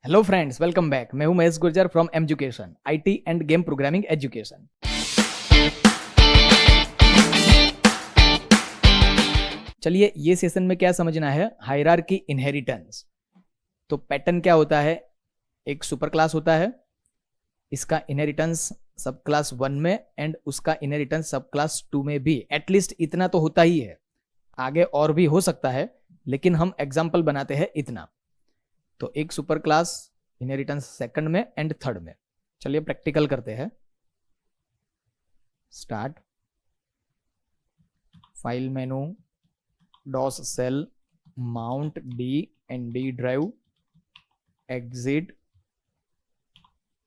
Hello friends, welcome back. मैं हूं Mahesh Gurjar from education, IT end game programming education. चलिए, ये सेशन में क्या समझना है, हायरार्की इनहेरिटेंस। तो पैटर्न क्या होता है, एक सुपर क्लास होता है, इसका इनहेरिटेंस सब क्लास 1 में एंड उसका इनहेरिटेंस सब क्लास 2 में भी। एटलीस्ट इतना तो होता ही है, आगे और भी हो सकता है, लेकिन हम एग्जाम्पल बनाते हैं इतना। तो एक सुपर क्लास इनहेरिटेंस सेकंड में एंड थर्ड में। चलिए प्रैक्टिकल करते हैं। Start, file menu, DOS shell, mount D and D drive, exit,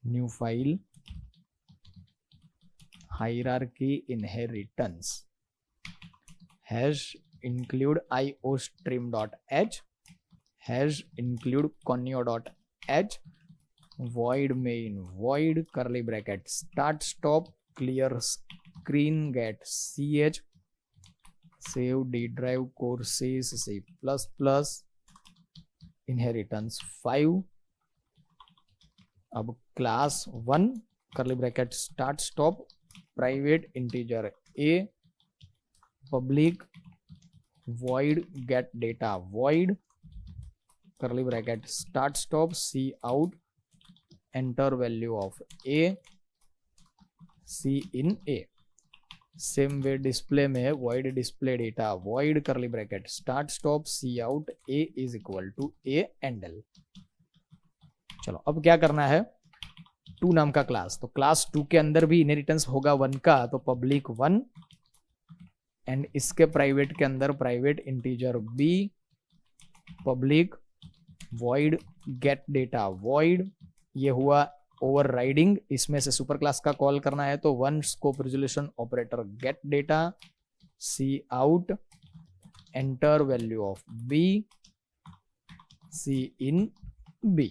new file, hierarchy inheritance, hash include iostream.h, hash include conio.h, void main, void curly bracket, start stop, clear screen, get ch, save d drive, courses c++, inheritance 5। अब class 1 curly bracket, start stop, private integer a, public void get data, void curly bracket, start stop, c out, enter value of a, c in a। Same way display में है, void display data, void curly bracket, start stop, c out, a is equal to a and l। चलो अब क्या करना है, 2 नाम का class, तो क्लास 2 के अंदर भी इनहेरिटेंस होगा 1 का, तो पब्लिक 1 एंड इसके प्राइवेट के अंदर private integer b, public void get data, void ये हुआ ओवरराइडिंग, इसमें से सुपर क्लास का कॉल करना है तो 1 scope resolution operator get data, c out, enter value of b, c in b।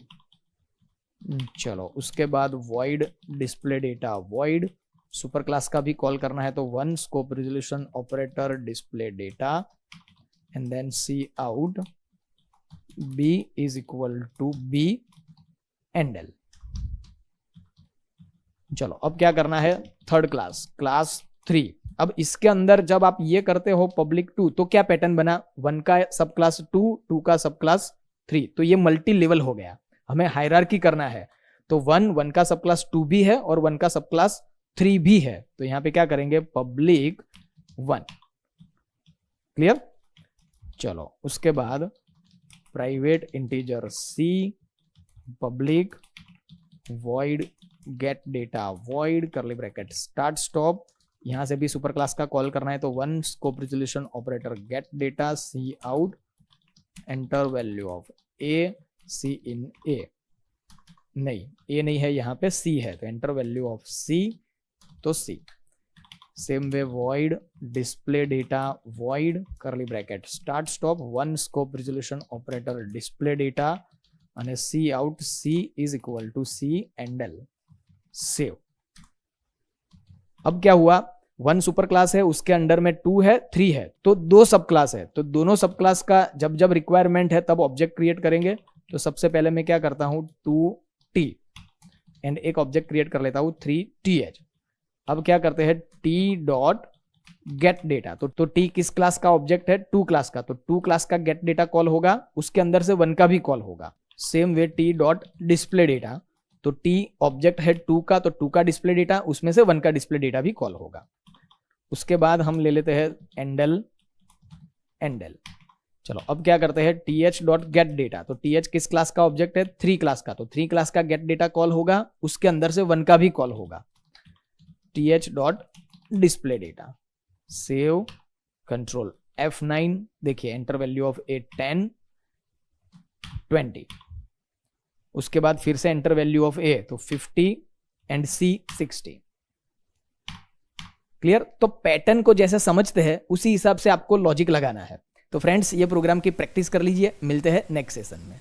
चलो उसके बाद void display data, void super class का भी कॉल करना है तो 1 scope resolution operator display data and then cout, b is equal to b and l। चलो अब क्या करना है, थर्ड क्लास, क्लास 3। अब इसके अंदर जब आप ये करते हो पब्लिक 2, तो क्या पैटर्न बना, 1 का सब क्लास 2, 2 का सब क्लास 3, तो ये मल्टी लेवल हो गया। हमें हायरार्की करना है तो 1 का सब क्लास 2 भी है और 1 का सब क्लास 3 भी है, तो यहां पे क्या करेंगे, पब्लिक 1। क्लियर। चलो उसके बाद private integer c, public void get data, void curly bracket, start stop, यहां से भी सुपर क्लास का कॉल करना है तो 1 scope resolution operator get data, c out, enter value of a, c in a। नहीं, a नहीं है, यहां पे c है, तो एंटर वैल्यू ऑफ c, तो c। Same way void display data, void curly bracket, start stop, 1 scope resolution operator display data અને c out, c is equal to c and l, save। अब क्या हुआ, 1 super class है, उसके under में 2 है, 3 है, तो 2 सब क्लास है, तो दोनों सब क्लास का जब जब रिक्वायरमेंट है तब ऑब्जेक्ट क्रिएट करेंगे। तो सबसे पहले मैं क्या करता हूं, 2t एंड एक ऑब्जेक्ट क्रिएट कर लेता हूं 3th। अब क्या करते हैं, t डॉट गेट डेटा, तो t किस क्लास का ऑब्जेक्ट है, 2 क्लास का, तो 2 क्लास का गेट डेटा कॉल होगा, उसके अंदर से 1 का भी कॉल होगा। Same way t dot display data, तो t ऑब्जेक्ट है 2 का, तो 2 का डिस्प्ले डेटा, उसमें से 1 का डिस्प्ले डेटा भी कॉल होगा। उसके बाद हम ले लेते हैं एंडल। चलो अब क्या करते हैं, th डॉट गेट डेटा, तो th किस क्लास का ऑब्जेक्ट है, 3 क्लास का, तो 3 क्लास का गेट डेटा कॉल होगा, उसके अंदर से 1 का भी कॉल होगा। th dot display data, save, control F9, देखिए एंटर वैल्यू ऑफ a 10, 20। उसके बाद फिर से एंटर वैल्यू ऑफ a, तो 50 एंड c 60। क्लियर। तो पैटर्न को जैसे समझते हैं उसी हिसाब से आपको लॉजिक लगाना है। तो फ्रेंड्स, ये प्रोग्राम की प्रैक्टिस कर लीजिए, मिलते हैं नेक्स्ट सेशन में।